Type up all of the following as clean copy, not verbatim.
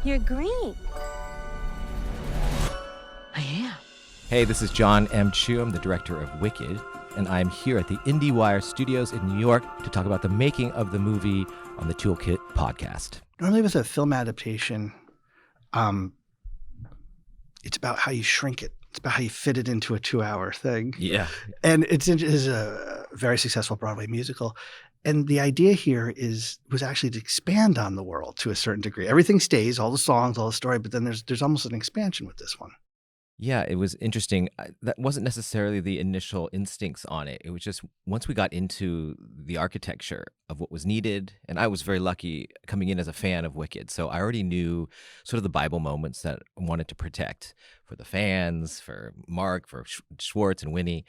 You're great. I am. Hey, this is Jon M. I'm the director of Wicked, and I'm here at the IndieWire Studios in New York to talk about the making of the movie on the Toolkit podcast. Normally with a film adaptation, it's about how you shrink it. It's about how you fit it into a 2-hour thing. Yeah. And it's a very successful Broadway musical. And the idea here was actually to expand on the world to a certain degree. Everything stays, all the songs, all the story, but then there's almost an expansion with this one. Yeah, it was interesting. That wasn't necessarily the initial instincts on it. It was just once we got into the architecture of what was needed, and I was very lucky coming in as a fan of Wicked. So I already knew sort of the Bible moments that I wanted to protect for the fans, for Mark, for Schwartz and Winnie.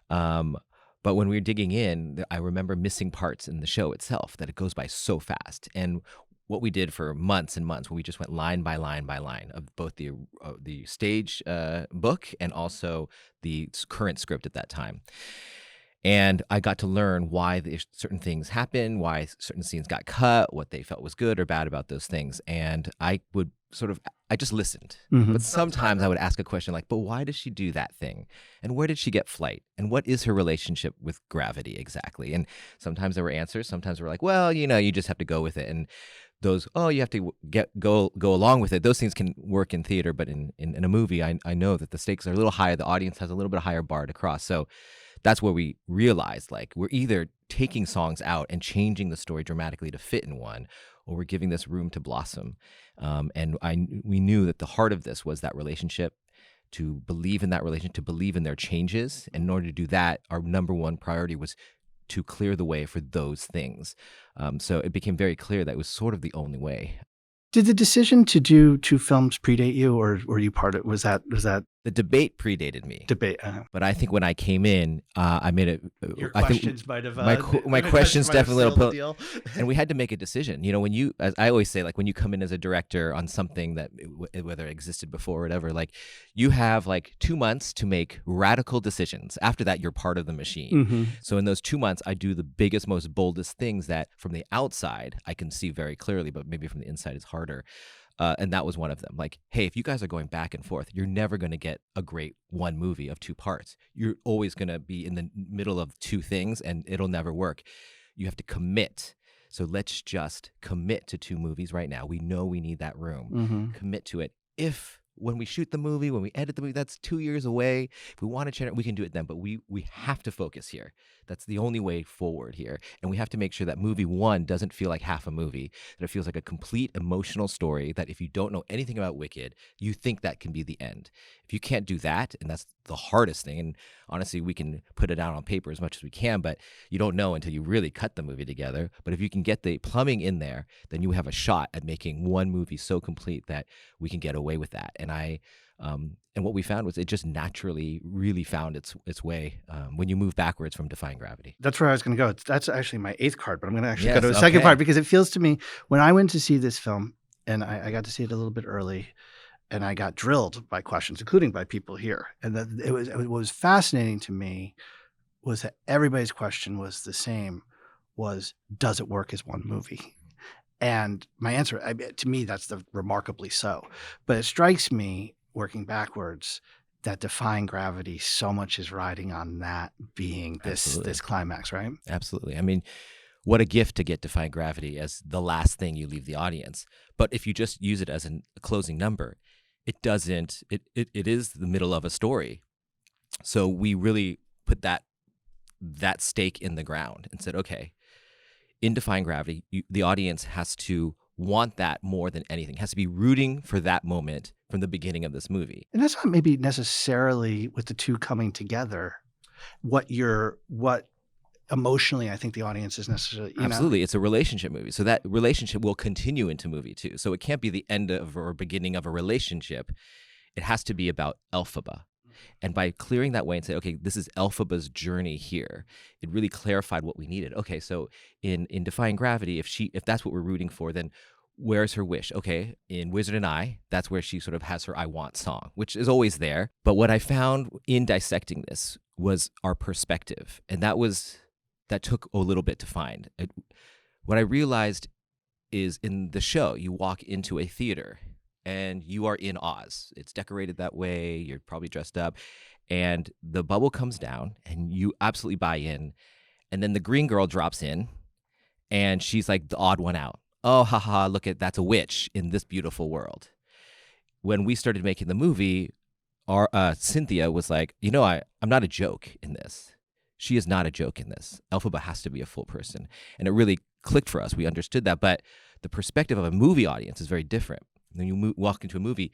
But when we were digging in, I remember missing parts in the show itself, that it goes by so fast. And what we did for months and months, where we just went line by line by line of both the stage book and also the current script at that time. And I got to learn why certain things happened, why certain scenes got cut, what they felt was good or bad about those things. And I just listened. Mm-hmm. But sometimes I would ask a question like, but why does she do that thing? And where did she get flight? And what is her relationship with gravity exactly? And sometimes there were answers. Sometimes we were like, well, you just have to go with it. And those, you have to go along with it. Those things can work in theater, but in a movie, I know that the stakes are a little higher. The audience has a little bit higher bar to cross. So that's where we realized, like, we're either taking songs out and changing the story dramatically to fit in one, or we're giving this room to blossom. And we knew that the heart of this was that relationship, to believe in that relationship, to believe in their changes. And in order to do that, our number one priority was to clear the way for those things. So it became very clear that it was sort of the only way. Did the decision to do 2 films predate you, or were you part of it? Was that The debate predated me. debate? But I think when I came in, I made it. Your I think questions might have my questions definitely sealed the deal. And we had to make a decision. When you, as I always say, like when you come in as a director on something that whether it existed before or whatever, like you have like 2 months to make radical decisions. After that, you're part of the machine. Mm-hmm. So in those 2 months, I do the biggest, most boldest things that from the outside I can see very clearly, but maybe from the inside it's harder. And that was one of them. Like, hey, if you guys are going back and forth, you're never going to get a great one movie of 2 parts. You're always going to be in the middle of 2 things, and it'll never work. You have to commit. So let's just commit to 2 movies right now. We know we need that room. Mm-hmm. Commit to it. When we shoot the movie, when we edit the movie, that's 2 years away. If we want to change it, we can do it then. But we have to focus here. That's the only way forward here. And we have to make sure that movie 1 doesn't feel like half a movie, that it feels like a complete emotional story, that if you don't know anything about Wicked, you think that can be the end. If you can't do that, and that's the hardest thing, and honestly, we can put it out on paper as much as we can, but you don't know until you really cut the movie together. But if you can get the plumbing in there, then you have a shot at making one movie so complete that we can get away with that. And what we found was it just naturally really found its way when you move backwards from Defying Gravity. That's where I was going to go. That's actually my 8th card, but I'm going to actually Yes, go to the second okay. part, because it feels to me, when I went to see this film, and I got to see it a little bit early, and I got drilled by questions, including by people here. And that it was fascinating to me was that everybody's question was the same, was, does it work as one movie? And my answer, to me, that's remarkably so. But it strikes me, working backwards, that Defying Gravity, so much is riding on that being this climax, right? Absolutely. I mean, what a gift to get Defying Gravity as the last thing you leave the audience. But if you just use it as a closing number, it doesn't. It is the middle of a story. So we really put that stake in the ground and said, okay, in Defying Gravity, the audience has to want that more than anything. Has to be rooting for that moment from the beginning of this movie. And that's not maybe necessarily with the 2 coming together, what emotionally I think the audience is necessarily, Absolutely. It's a relationship movie. So that relationship will continue into movie 2. So it can't be the end of or beginning of a relationship. It has to be about Elphaba. And by clearing that way and say, okay, this is Elphaba's journey here, it really clarified what we needed. Okay, so in Defying Gravity, if that's what we're rooting for, then where's her wish? Okay, in Wizard and I, that's where she sort of has her I Want song, which is always there. But what I found in dissecting this was our perspective. And that took a little bit to find. What I realized is in the show, you walk into a theater and you are in Oz. It's decorated that way. You're probably dressed up, and the bubble comes down, and you absolutely buy in. And then the green girl drops in, and she's like the odd one out. Oh, haha, look at that's a witch in this beautiful world. When we started making the movie, our Cynthia was like, I'm not a joke in this. She is not a joke in this. Elphaba has to be a full person. And it really clicked for us. We understood that. But the perspective of a movie audience is very different. When you walk into a movie,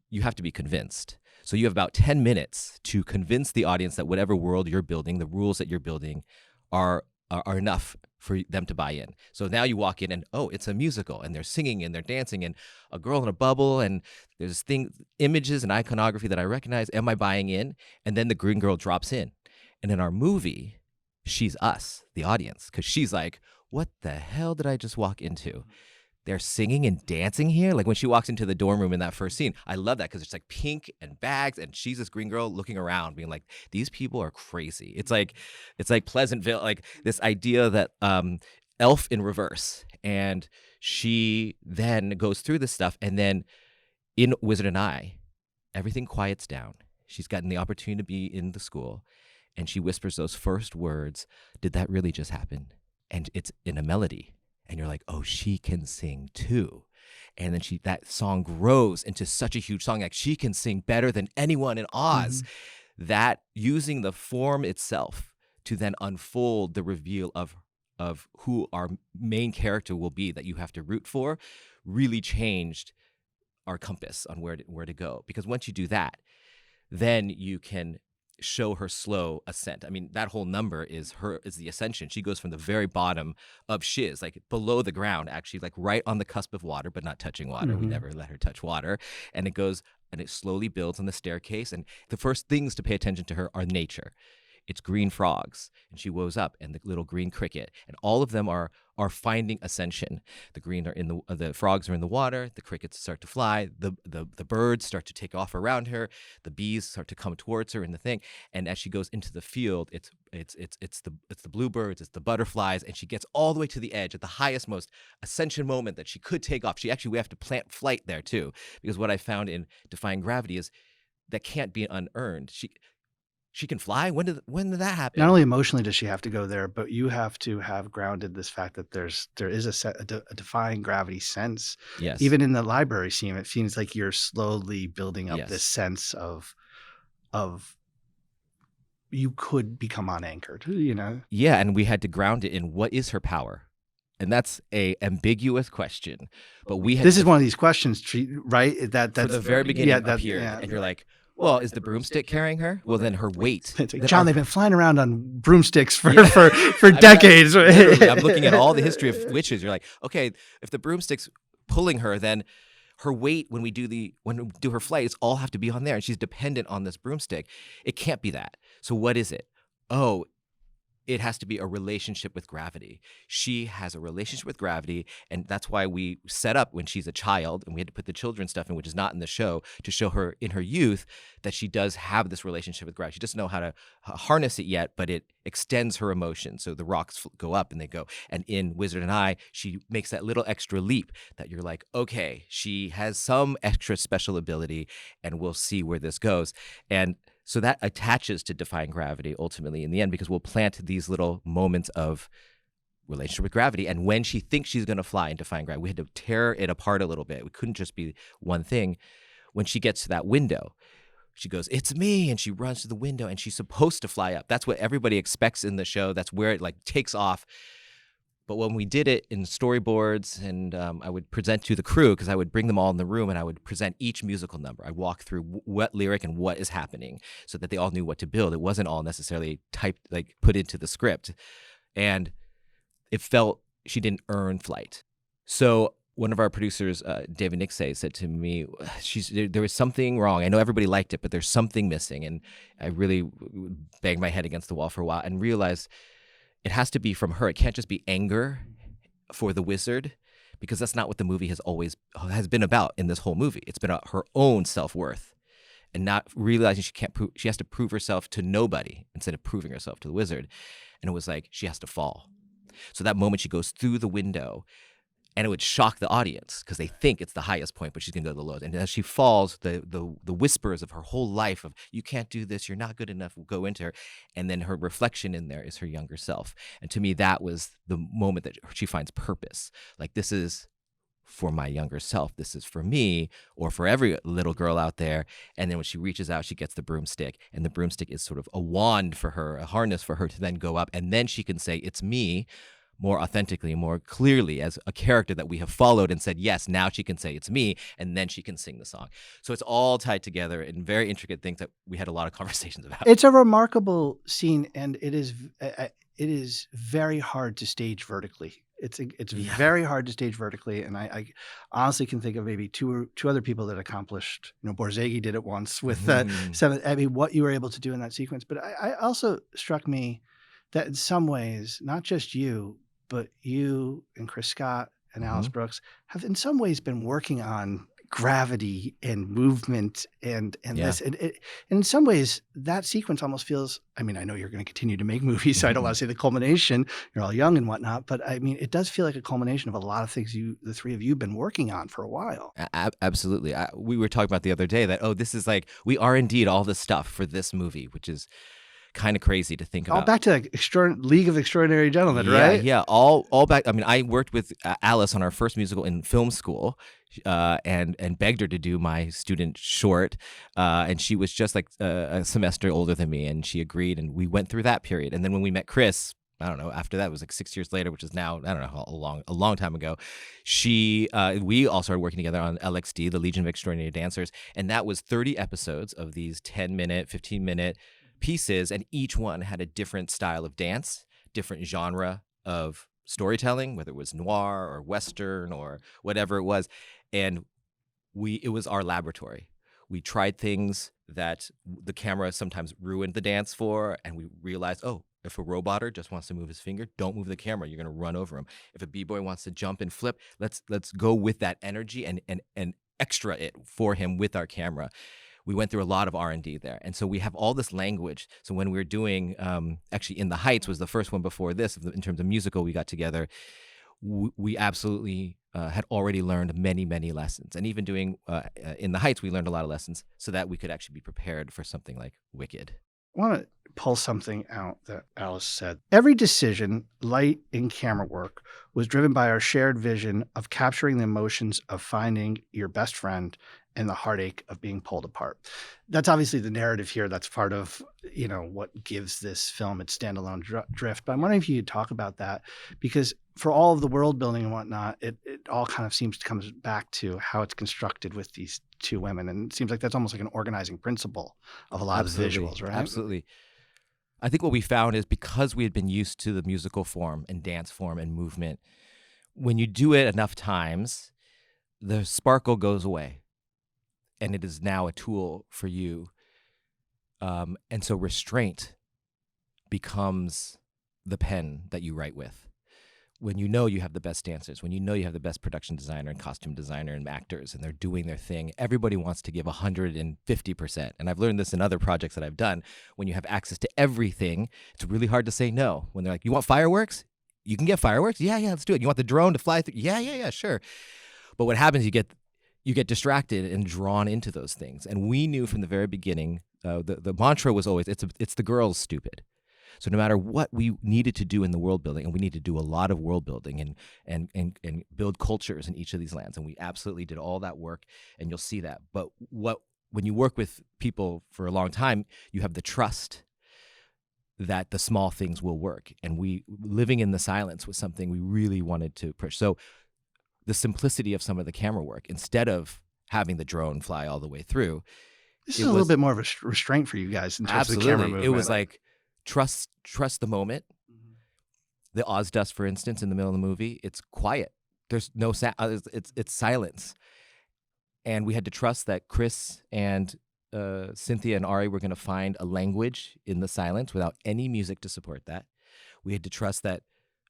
you have to be convinced. So you have about 10 minutes to convince the audience that whatever world you're building, the rules that you're building are enough for them to buy in. So now you walk in and, oh, it's a musical, and they're singing and they're dancing, and a girl in a bubble, and there's images and iconography that I recognize. Am I buying in? And then the green girl drops in. And in our movie, she's us, the audience, because she's like, what the hell did I just walk into? They're singing and dancing here. Like when she walks into the dorm room in that first scene, I love that because it's like pink and bags, and she's this green girl looking around, being like, "These people are crazy." It's like Pleasantville, like this idea that Elf in reverse, and she then goes through this stuff, and then in Wizard and I, everything quiets down. She's gotten the opportunity to be in the school, and she whispers those first words. Did that really just happen? And it's in a melody. And you're like, oh, she can sing too. And then that song grows into such a huge song. Like she can sing better than anyone in Oz. Mm-hmm. That using the form itself to then unfold the reveal of who our main character will be that you have to root for really changed our compass on where to go. Because once you do that, then you can show her slow ascent. I mean, that whole number is the ascension. She goes from the very bottom of shiz, like below the ground, actually, like right on the cusp of water, but not touching water. Mm-hmm. We never let her touch water. And it slowly builds on the staircase. And the first things to pay attention to her are nature. It's green frogs, and she woes up, and the little green cricket, and all of them are finding ascension. The frogs are in the water. The crickets start to fly. The birds start to take off around her. The bees start to come towards her in the thing. And as she goes into the field, it's the bluebirds, it's the butterflies, and she gets all the way to the edge at the highest, most ascension moment that she could take off. We have to plant flight there too, because what I found in Defying Gravity is that can't be unearned. She can fly? When did that happen? Not only emotionally does she have to go there, but you have to have grounded this fact that there is a defying gravity sense. Yes. Even in the library scene, it seems like you're slowly building up Yes. this sense of you could become unanchored, Yeah, and we had to ground it in what is her power. And that's a ambiguous question. But this is one of these questions, right? That's from the very beginning appeared, and you're like, well, is the broomstick carrying her? Well, then her weight. Jon, they've been flying around on broomsticks for decades. I'm looking at all the history of witches. You're like, okay, if the broomstick's pulling her, then her weight when we do her flight, it's all have to be on there, and she's dependent on this broomstick. It can't be that. So what is it? Oh, it has to be a relationship with gravity. She has a relationship with gravity, and that's why we set up when she's a child, and we had to put the children's stuff in, which is not in the show, to show her in her youth that she does have this relationship with gravity. She doesn't know how to harness it yet, but it extends her emotion. So the rocks go up and they go. And in Wizard and I, she makes that little extra leap that you're like, okay, she has some extra special ability, and we'll see where this goes. And so that attaches to Defying Gravity ultimately in the end, because we'll plant these little moments of relationship with gravity. And when she thinks she's going to fly in Defying Gravity, we had to tear it apart a little bit. We couldn't just be one thing. When she gets to that window, she goes, "It's me," and she runs to the window, and she's supposed to fly up. That's what everybody expects in the show. That's where it like takes off. But when we did it in storyboards, and I would present to the crew, because I would bring them all in the room and I would present each musical number. I'd walk through what lyric and what is happening so that they all knew what to build. It wasn't all necessarily typed, like put into the script. And it felt she didn't earn flight. So one of our producers, David Nixay, said to me, there was something wrong. I know everybody liked it, but there's something missing. And I really banged my head against the wall for a while and realized it has to be from her. It can't just be anger for the wizard, because that's not what the movie has been about in this whole movie. It's been about her own self-worth and not realizing she has to prove herself to nobody instead of proving herself to the wizard. And it was like she has to fall. So that moment she goes through the window, and it would shock the audience because they think it's the highest point, but she's gonna go to the lowest. And as she falls, the whispers of her whole life of "you can't do this, you're not good enough" will go into her, and then her reflection in there is her younger self. And to me, that was the moment that she finds purpose. Like, this is for my younger self. This is for me, or for every little girl out there. And then when she reaches out, she gets the broomstick, and the broomstick is sort of a wand for her, a harness for her to then go up, and then she can say, "It's me," more authentically, more clearly, as a character that we have followed and said, yes, now she can say it's me, and then she can sing the song. So it's all tied together in very intricate things that we had a lot of conversations about. It's a remarkable scene, and it is very hard to stage vertically. It's Yeah. very hard to stage vertically, and I honestly can think of maybe two other people that accomplished. Borzage did it once with seven. I mean, what you were able to do in that sequence. But I also struck me that in some ways, not just you, but you and Chris Scott and Alice Brooks have in some ways been working on gravity and movement and Yeah. this, and in some ways that sequence almost feels, I mean, I know you're going to continue to make movies, so I don't want to say the culmination, you're all young and whatnot, but I mean, it does feel like a culmination of a lot of things the three of you have been working on for a while. Absolutely. We were talking about the other day that, this is like, we are indeed all this stuff for this movie, which is kind of crazy to think All about. back to like League of Extraordinary Gentlemen, right? Yeah, all back. I mean, I worked with Alice on our first musical in film school, and begged her to do my student short, and she was just like a semester older than me, and she agreed, and we went through that period. And then when we met Chris, I don't know, after that, it was like 6 years later, which is now, I don't know how a long time ago. We all started working together on LXD, the Legion of Extraordinary Dancers, and that was 30 episodes of these 10-minute, 15-minute pieces, and each one had a different style of dance, different genre of storytelling, whether it was noir or Western or whatever it was. And it was our laboratory. We tried things that the camera sometimes ruined the dance for, and we realized, if a roboter just wants to move his finger, don't move the camera. You're going to run over him. If a b-boy wants to jump and flip, let's go with that energy and extra it for him with our camera. We went through a lot of R&D there. And so we have all this language. So when we were doing, actually In the Heights was the first one before this, in terms of musical we got together, we absolutely had already learned many, many lessons. And even doing In the Heights, we learned a lot of lessons so that we could actually be prepared for something like Wicked. I want to pull something out that Alice said. Every decision, light and camera work, was driven by our shared vision of capturing the emotions of finding your best friend and the heartache of being pulled apart. That's obviously the narrative here. That's part of, what gives this film its standalone drift. But I'm wondering if you could talk about that, because for all of the world building and whatnot, it all kind of seems to come back to how it's constructed with these two women. And it seems like that's almost like an organizing principle of a lot of the visuals, right? Absolutely. I think what we found is because we had been used to the musical form and dance form and movement, when you do it enough times, the sparkle goes away. And it is now a tool for you. And so restraint becomes the pen that you write with. When you know you have the best dancers, when you know you have the best production designer and costume designer and actors, and they're doing their thing, everybody wants to give 150%. And I've learned this in other projects that I've done. When you have access to everything, it's really hard to say no. When they're like, you want fireworks? You can get fireworks? Yeah, let's do it. You want the drone to fly through? Yeah, sure. But what happens, you get distracted and drawn into those things. And we knew from the very beginning, the mantra was always, it's the girls, stupid. So no matter what we needed to do in the world building, and we need to do a lot of world building and build cultures in each of these lands, and we absolutely did all that work, and you'll see that. But when you work with people for a long time, you have the trust that the small things will work. And living in the silence was something we really wanted to push. So the simplicity of some of the camera work, instead of having the drone fly all the way through. This is a little bit more of a restraint for you guys in terms of the camera movement. It was like, trust the moment. The Oz dust, for instance, in the middle of the movie, it's quiet. There's no sound. It's silence. And we had to trust that Chris and Cynthia and Ari were going to find a language in the silence without any music to support that. We had to trust that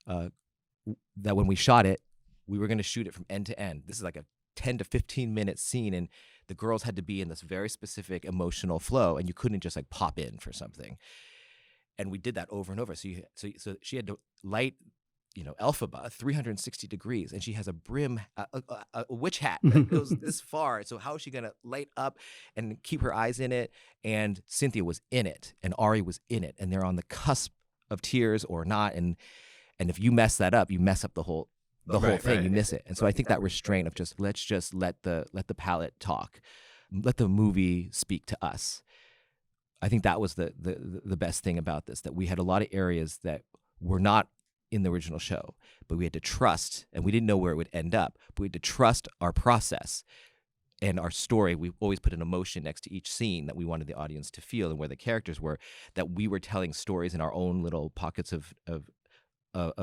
when we shot it, we were going to shoot it from end to end. This is like a 10 to 15 minute scene, and the girls had to be in this very specific emotional flow, and you couldn't just like pop in for something. And we did that over and over. So she had to light Elphaba 360 degrees, and she has a brim, a witch hat that goes this far. So how is she gonna light up and keep her eyes in it? And Cynthia was in it, and Ari was in it, and they're on the cusp of tears or not. And if you mess that up, you mess up the whole thing. You miss it. And so I think that restraint of let's just let the palette talk, let the movie speak to us. I think that was the best thing about this, that we had a lot of areas that were not in the original show, but we had to trust, and we didn't know where it would end up, but we had to trust our process and our story. We always put an emotion next to each scene that we wanted the audience to feel, and where the characters were, that we were telling stories in our own little pockets of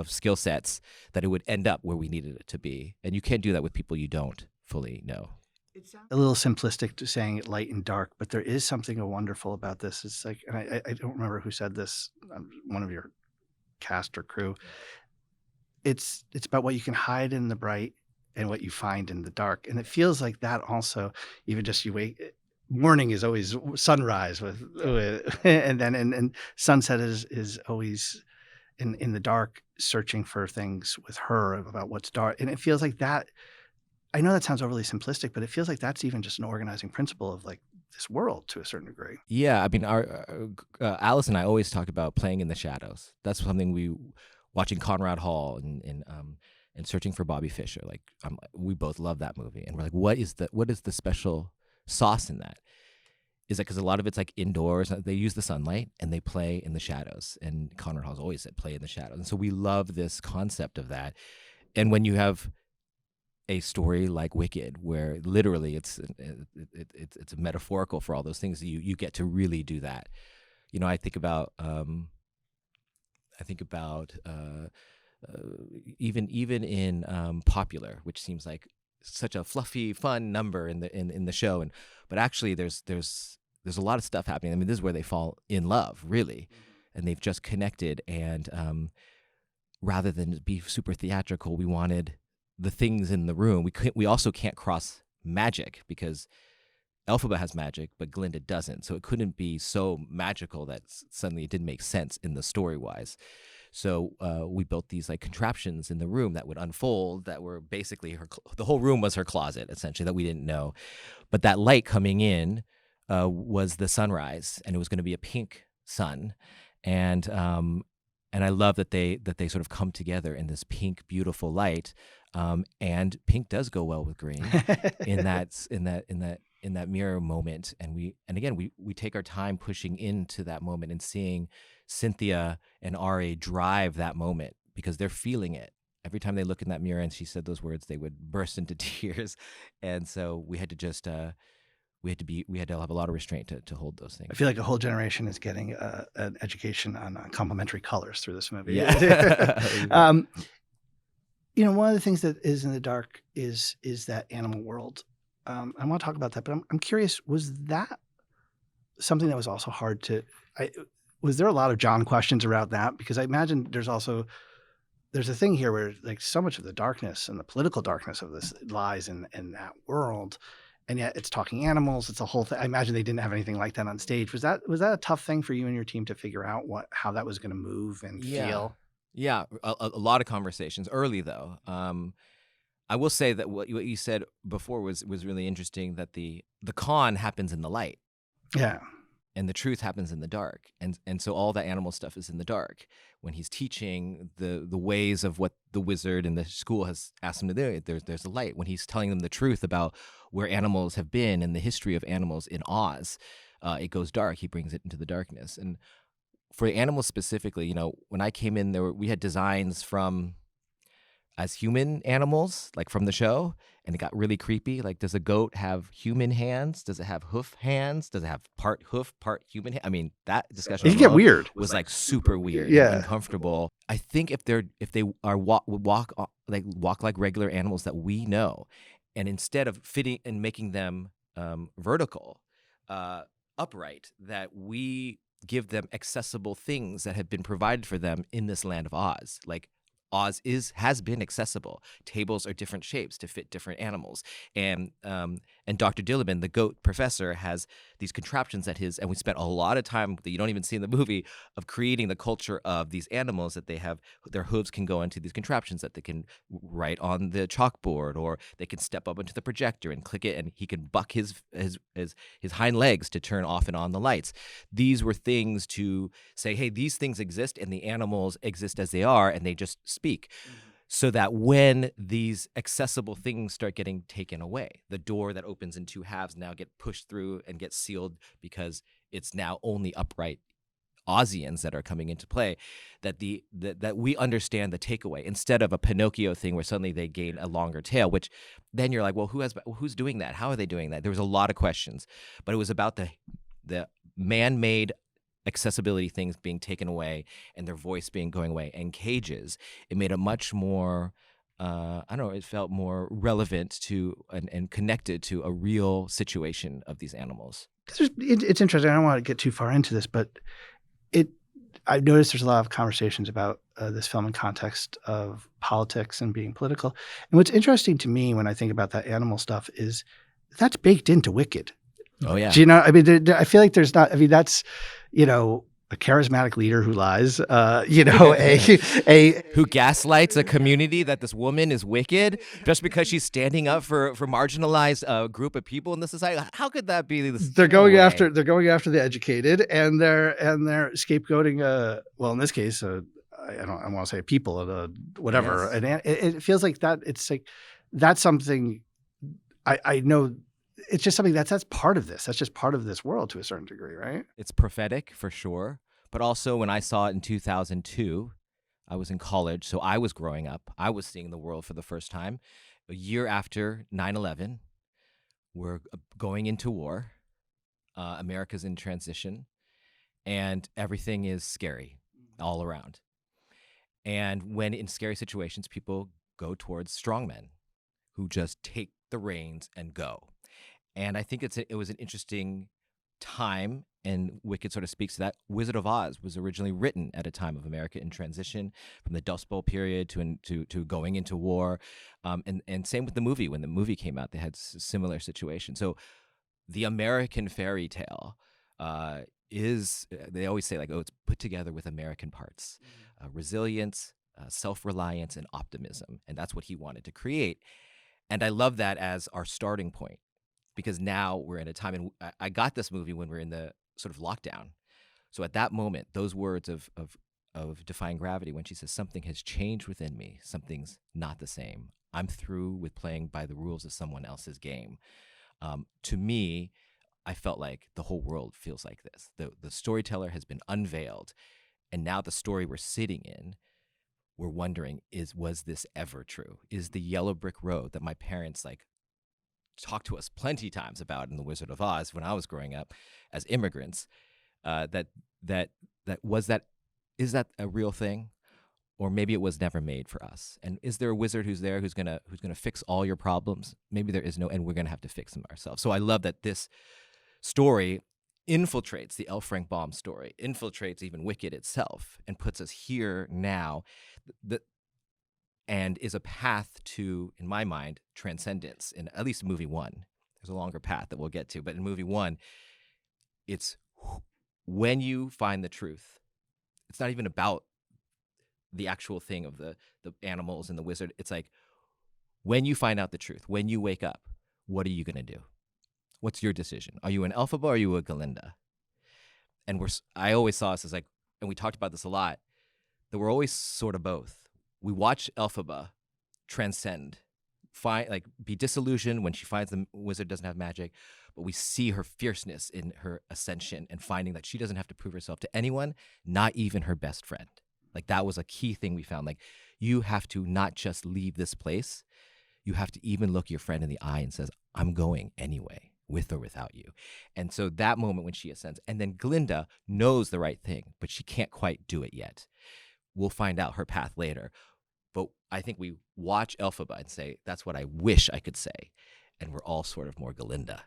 skill sets, that it would end up where we needed it to be. And you can't do that with people you don't fully know. It sounds a little simplistic to saying it light and dark, but there is something wonderful about this. It's like, and I don't remember who said this, one of your cast or crew. It's about what you can hide in the bright and what you find in the dark. And it feels like that also, even just you wake, morning is always sunrise with and then and sunset is always in the dark, searching for things with her about what's dark. And it feels like that. I know that sounds overly simplistic, but it feels like that's even just an organizing principle of like this world to a certain degree. Yeah, I mean, our Alice and I always talk about playing in the shadows. That's something we watching Conrad Hall and Searching for Bobby Fischer. Like, we both love that movie, and we're like, what is the special sauce in that? Is it because a lot of it's like indoors? They use the sunlight and they play in the shadows. And Conrad Hall's always said play in the shadows, and so we love this concept of that. And when you have a story like Wicked, where literally it's metaphorical for all those things, you get to really do that. I think about even in Popular, which seems like such a fluffy, fun number in the show, but actually there's a lot of stuff happening. I mean, this is where they fall in love, really, and they've just connected. And rather than be super theatrical, we wanted the things in the room. We also can't cross magic, because Elphaba has magic, but Glinda doesn't. So it couldn't be so magical that suddenly it didn't make sense in the story-wise. So we built these like contraptions in the room that would unfold, that were basically the whole room was her closet, essentially, that we didn't know. But that light coming in was the sunrise, and it was going to be a pink sun. And I love that they sort of come together in this pink, beautiful light. And pink does go well with green in that mirror moment. And again, we take our time pushing into that moment and seeing Cynthia and Ari drive that moment, because they're feeling it. Every time they look in that mirror and she said those words, they would burst into tears. And so we had to just we had to have a lot of restraint to hold those things. I feel like a whole generation is getting an education on complementary colors through this movie. Yeah. One of the things that is in the dark is that animal world. I want to talk about that, but I'm curious, was that something that was also hard to, was there a lot of Jon questions around that? Because I imagine there's a thing here where like so much of the darkness and the political darkness of this lies in that world. And yet it's talking animals. It's a whole thing. I imagine they didn't have anything like that on stage. Was that a tough thing for you and your team to figure out how that was going to move and feel? Yeah, a lot of conversations early, though. I will say that what you said before was really interesting, that the con happens in the light. Yeah. And the truth happens in the dark. And so all the animal stuff is in the dark. When he's teaching the ways of what the wizard and the school has asked him to do, there's a light. When he's telling them the truth about where animals have been and the history of animals in Oz, it goes dark. He brings it into the darkness. And for the animals specifically, when I came in, we had designs as human animals, like from the show, and it got really creepy. Like, does a goat have human hands? Does it have hoof hands? Does it have part hoof, part human hand? I mean, that discussion It get weird. Was like super weird, yeah, and uncomfortable. I think if they would walk like regular animals that we know, and instead of fitting and making them vertical, upright, that we give them accessible things that have been provided for them in this land of Oz, like Oz has been accessible. Tables are different shapes to fit different animals, and Dr. Dillabin, the goat professor, has these contraptions at his. And we spent a lot of time that you don't even see in the movie of creating the culture of these animals that they have. Their hooves can go into these contraptions that they can write on the chalkboard, or they can step up into the projector and click it, and he can buck his hind legs to turn off and on the lights. These were things to say, hey, these things exist, and the animals exist as they are, and they just speak. So that when these accessible things start getting taken away, the door that opens in two halves now get pushed through and get sealed because it's now only upright Ozians that are coming into play, that that we understand the takeaway instead of a Pinocchio thing where suddenly they gain a longer tail, which then you're like, well, who's doing that? How are they doing that? There was a lot of questions, but it was about the man-made accessibility things being taken away and their voice going away, and cages. It made it much more I don't know, it felt more relevant to and connected to a real situation of these animals. It's interesting. I don't want to get too far into this, but I've noticed there's a lot of conversations about this film in context of politics and being political. And what's interesting to me when I think about that animal stuff is that's baked into Wicked. Oh yeah. Do you know? I mean, I feel like there's not. I mean, that's a charismatic leader who lies. Who gaslights a community that this woman is wicked just because she's standing up for marginalized group of people in the society. How could that be? They're going after the educated, and they're scapegoating. Well, in this case, I want to say people, whatever. Yes. And it feels like that. It's like that's something I know. It's just something that's part of this. That's just part of this world to a certain degree, right? It's prophetic for sure. But also when I saw it in 2002, I was in college. So I was growing up. I was seeing the world for the first time. A year after 9/11, we're going into war. America's in transition. And everything is scary all around. And when in scary situations, people go towards strongmen who just take the reins and go. And I think it was an interesting time, and Wicked sort of speaks to that. Wizard of Oz was originally written at a time of America in transition, from the Dust Bowl period to going into war, and same with the movie. When the movie came out, they had similar situations. So the American fairy tale is, they always say, like, oh, it's put together with American parts, resilience, self-reliance, and optimism, and that's what he wanted to create. And I love that as our starting point, because now we're in a time, and I got this movie when we're in the sort of lockdown. So at that moment, those words of Defying Gravity, when she says, something has changed within me, something's not the same, I'm through with playing by the rules of someone else's game. To me, I felt like the whole world feels like this. The storyteller has been unveiled, and now the story we're sitting in, we're wondering, was this ever true? Is the yellow brick road that my parents talked to us plenty times about in The Wizard of Oz when I was growing up as immigrants, is that a real thing? Or maybe it was never made for us. And is there a wizard who's there who's gonna fix all your problems? Maybe there is no, and we're gonna have to fix them ourselves. So I love that this story infiltrates the L. Frank Baum story, infiltrates even Wicked itself, and puts us here now. And is a path to, in my mind, transcendence. In at least movie one, there's a longer path that we'll get to, but in movie one, it's when you find the truth. It's not even about the actual thing of the animals and the wizard. It's like, when you find out the truth, when you wake up, what are you gonna do? What's your decision? Are you an Elphaba or are you a Galinda? And I always saw us as like, and we talked about this a lot, that we're always sort of both. We watch Elphaba transcend, be disillusioned when she finds the wizard doesn't have magic, but we see her fierceness in her ascension and finding that she doesn't have to prove herself to anyone, not even her best friend. Like, that was a key thing we found. Like, you have to not just leave this place, you have to even look your friend in the eye and says, I'm going anyway, with or without you. And so that moment when she ascends, and then Glinda knows the right thing, but she can't quite do it yet. We'll find out her path later. But I think we watch Elphaba and say, that's what I wish I could say. And we're all sort of more Galinda.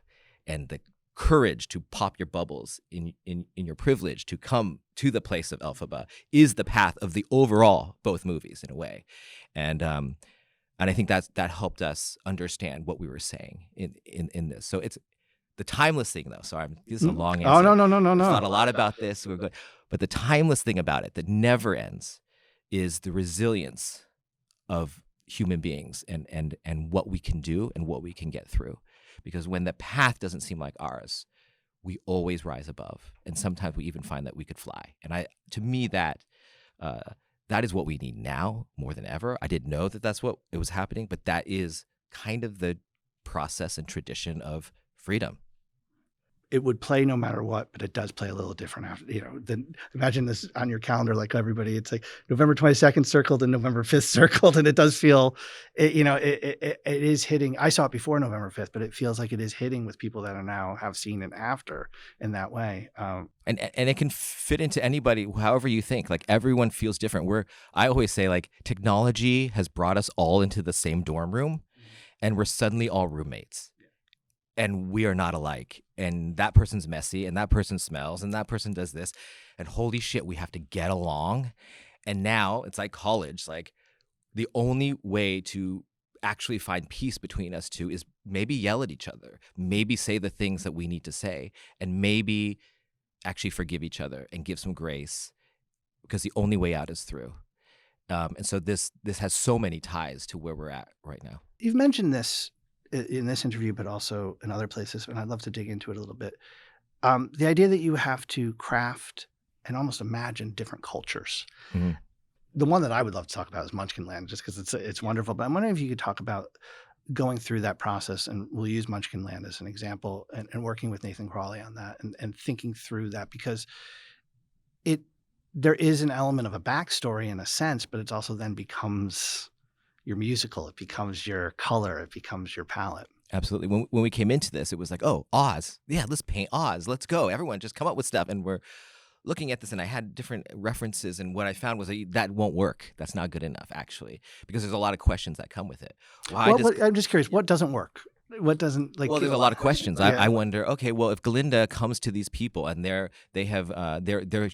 And courage to pop your bubbles in your privilege to come to the place of Elphaba is the path of the overall both movies in a way. And I think that helped us understand what we were saying in this. So it's the timeless thing, though. Sorry, this is a long answer. Oh, no. I've thought a lot about this. We're good, but the timeless thing about it that never ends is the resilience of human beings and what we can do and what we can get through. Because when the path doesn't seem like ours, we always rise above, and sometimes we even find that we could fly. And to me, that is what we need now more than ever. I didn't know that that's what it was happening, but that is kind of the process and tradition of freedom. It would play no matter what, but it does play a little different after, then imagine this on your calendar, like everybody, it's like November 22nd circled and November 5th circled. And it does feel, it is hitting. I saw it before November 5th, but it feels like it is hitting with people that are now have seen it after in that way. And it can fit into anybody, however you think. Like everyone feels different. I always say like technology has brought us all into the same dorm room, and we're suddenly all roommates. And we are not alike. And that person's messy, and that person smells, and that person does this. And holy shit, we have to get along. And now it's like college. Like the only way to actually find peace between us two is maybe yell at each other, maybe say the things that we need to say, and maybe actually forgive each other and give some grace, because the only way out is through. And so this has so many ties to where we're at right now. You've mentioned this in this interview, but also in other places, and I'd love to dig into it a little bit. The idea that you have to craft and almost imagine different cultures. Mm-hmm. The one that I would love to talk about is Munchkinland, just because it's wonderful. But I'm wondering if you could talk about going through that process, and we'll use Munchkinland as an example, and working with Nathan Crawley on that, and thinking through that, because there is an element of a backstory in a sense, but it's also then becomes your musical, it becomes your color, it becomes your palette. Absolutely. When we came into this, it was like, oh, Oz. Yeah, let's paint Oz. Let's go. Everyone just come up with stuff. And we're looking at this, and I had different references, and what I found was that won't work. That's not good enough, actually, because there's a lot of questions that come with it. I'm just curious, what doesn't work? What doesn't, like? Well, there's a lot of questions. Yeah. I wonder. Okay, well, if Glinda comes to these people and they're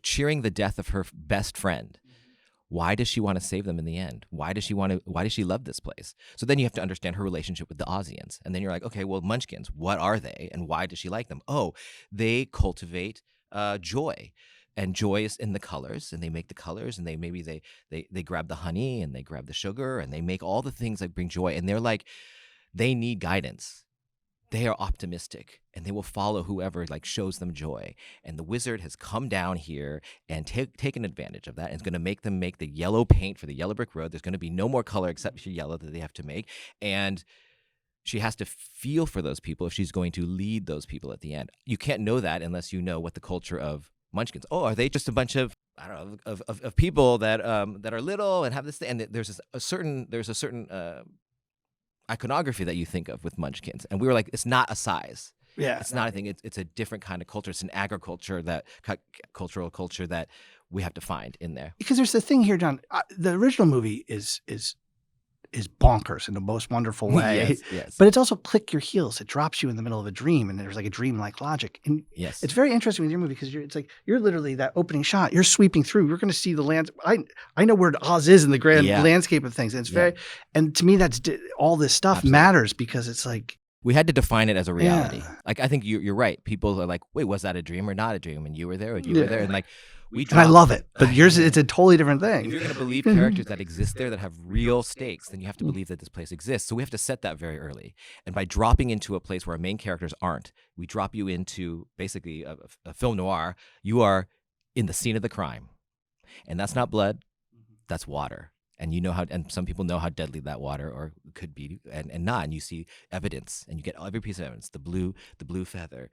cheering the death of her best friend, why does she want to save them in the end? Why does she love this place? So then you have to understand her relationship with the Ozians. And then you're like, okay, well, Munchkins, what are they? And why does she like them? Oh, they cultivate joy. And joy is in the colors, and they make the colors, and they grab the honey, and they grab the sugar, and they make all the things that bring joy. And they're like, they need guidance. They are optimistic, and they will follow whoever shows them joy. And the wizard has come down here and taken advantage of that, and is going to make them make the yellow paint for the yellow brick road. There's going to be no more color except for yellow that they have to make. And she has to feel for those people if she's going to lead those people at the end. You can't know that unless you know what the culture of Munchkins. Oh, are they just a bunch of, I don't know, of people that are little and have this thing? And there's a certain iconography that you think of with Munchkins, and we were like, it's not a size. Yeah, it's not a thing. It's a different kind of culture. It's an cultural culture that we have to find in there. Because there's the thing here, John. The original movie is bonkers in the most wonderful way. Yes. But it's also click your heels. It drops you in the middle of a dream, and there's like a dream-like logic. And yes, it's very interesting with your movie, because you're literally that opening shot. You're sweeping through. You're going to see the land. I know where Oz is in the grand landscape of things. And it's very, and to me, that's all this stuff matters, because it's like, we had to define it as a reality. Yeah. Like, I think you're right. People are like, wait, was that a dream or not a dream? And you were there, or you were there, and like. And I love it, but yours, it's a totally different thing. If you're going to believe characters that exist there that have real stakes, then you have to believe that this place exists. So we have to set that very early. And by dropping into a place where our main characters aren't, we drop you into basically a film noir. You are in the scene of the crime. And that's not blood, that's water. And you know how, and some people know how deadly that water or could be, and not. And you see evidence, and you get every piece of evidence: the blue feather,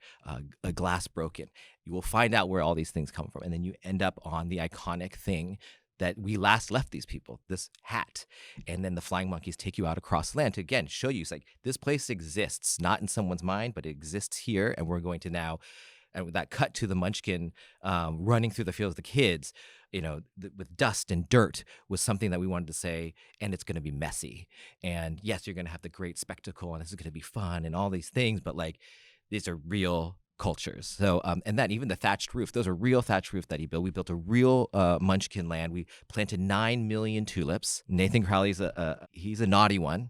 a glass broken. You will find out where all these things come from, and then you end up on the iconic thing that we last left these people, this hat. And then the flying monkeys take you out across land to again show you, it's like, this place exists, not in someone's mind, but it exists here, and we're going to now. And with that cut to the Munchkin running through the fields, the kids, with dust and dirt, was something that we wanted to say, and it's going to be messy. And yes, you're going to have the great spectacle, and this is going to be fun and all these things, but these are real cultures. So, and that even the thatched roof, those are real thatched roof that he built. We built a real Munchkinland. We planted 9 million tulips. Nathan Crowley's he's a naughty one.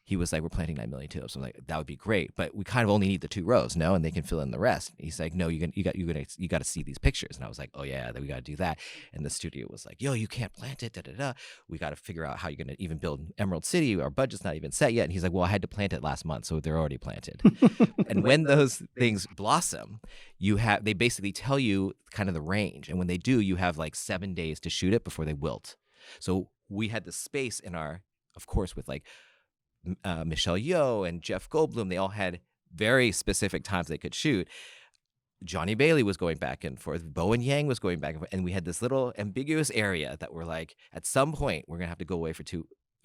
He was like, we're planting 9 million tulips. I'm like, that would be great, but we kind of only need the 2 rows, no? And they can fill in the rest. He's like, no, you got to see these pictures. And I was like, oh yeah, we got to do that. And the studio was like, yo, you can't plant it, da da da. We got to figure out how you're going to even build Emerald City. Our budget's not even set yet. And he's like, well, I had to plant it last month, so they're already planted. And when those things blossom, they basically tell you kind of the range. And when they do, you have like 7 days to shoot it before they wilt. So we had the space in our, of course, with like Michelle Yeoh and Jeff Goldblum, they all had very specific times they could shoot. Johnny Bailey was going back and forth. Bowen Yang was going back and forth. And we had this little ambiguous area that we're like, at some point, we're going to have to go away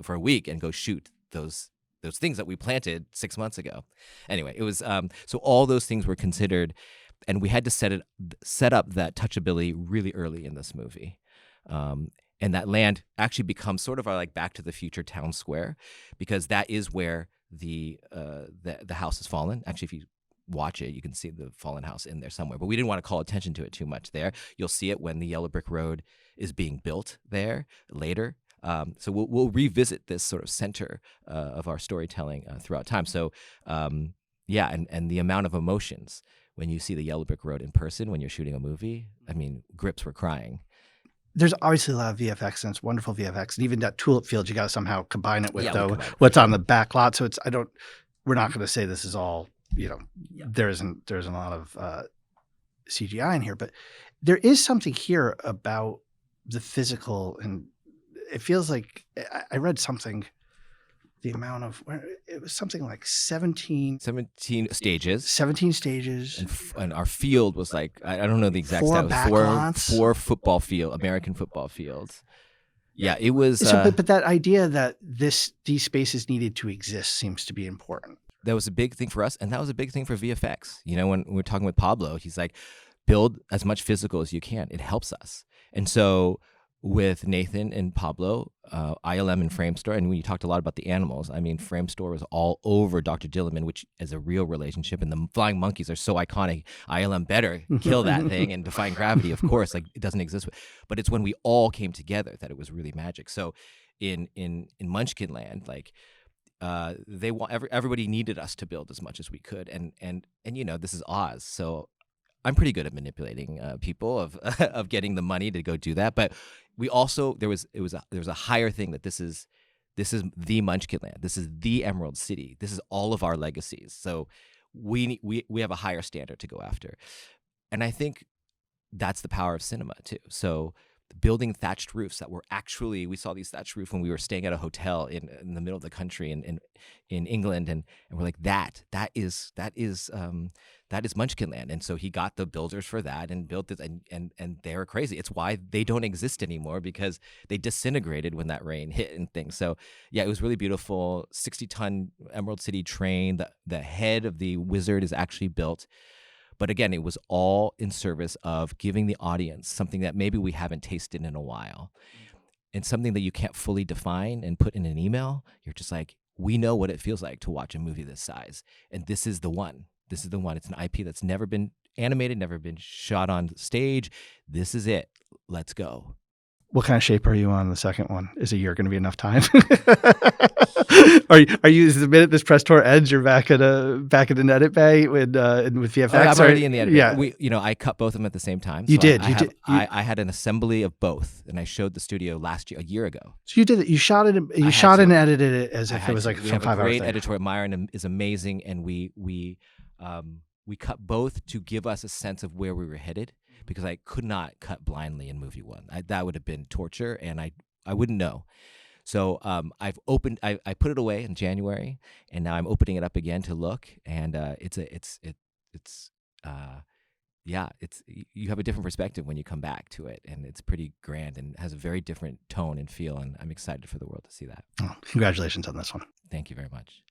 for a week and go shoot those things that we planted 6 months ago. Anyway, it was, so all those things were considered, and we had to set up that touchability really early in this movie. And that land actually becomes sort of our like Back to the Future town square, because that is where the house has fallen. Actually, if you watch it, you can see the fallen house in there somewhere. But we didn't want to call attention to it too much there. You'll see it when the yellow brick road is being built there later. So we'll revisit this sort of center of our storytelling throughout time. So yeah, and the amount of emotions when you see the yellow brick road in person when you're shooting a movie. I mean, grips were crying. There's obviously a lot of VFX, and it's wonderful VFX. And even that tulip field, you got to somehow combine it with what's on the back lot. So we're not going to say this is all, there isn't a lot of CGI in here, but there is something here about the physical, and it feels like I read something. The amount of, it was something like 17 stages. 17 stages. And our field was like, I don't know the exact stat. Four football field, American football fields. Yeah, it was. But that idea that these spaces needed to exist seems to be important. That was a big thing for us, and that was a big thing for VFX. When we were talking with Pablo, he's like, build as much physical as you can. It helps us. And so with Nathan and Pablo, ILM and Framestore, and we talked a lot about the animals. I mean, Framestore was all over Dr. Dillerman, which is a real relationship, and the flying monkeys are so iconic. ILM better kill that thing, and Defying Gravity, of course, like it doesn't exist. But it's when we all came together that it was really magic. So in Munchkinland, like everybody needed us to build as much as we could, and this is Oz, so I'm pretty good at manipulating people of getting the money to go do that. But we also there was a higher thing that this is the Munchkinland. This is the Emerald City. This is all of our legacies. So we have a higher standard to go after, and I think that's the power of cinema too. So building thatched roofs that were actually, we saw these thatched roofs when we were staying at a hotel in the middle of the country in England, and we're like, that is Munchkinland. And so he got the builders for that and built it, and they were crazy. It's why they don't exist anymore, because they disintegrated when that rain hit and things. So yeah, it was really beautiful. 60-ton Emerald City train. The head of the wizard is actually built. But again, it was all in service of giving the audience something that maybe we haven't tasted in a while, and something that you can't fully define and put in an email. You're just like, we know what it feels like to watch a movie this size, and this is the one. This is the one. It's an IP that's never been animated, never been shot on stage. This is it. Let's go. What kind of shape are you on the second one? Is a year going to be enough time? Are you? Is the minute this press tour ends, you're back at an edit bay with VFX? I'm already in the edit bay. Yeah, I cut both of them at the same time. You did. I had an assembly of both, and I showed the studio a year ago. So you did it. You shot it. You shot and edited it as if it was like a 5 hours. Great editor. Myron is amazing, and we cut both to give us a sense of where we were headed, because I could not cut blindly in movie one. That would have been torture, and I wouldn't know. So I put it away in January, and now I'm opening it up again to look, and you have a different perspective when you come back to it, and it's pretty grand and has a very different tone and feel, and I'm excited for the world to see that. Oh, congratulations on this one. Thank you very much.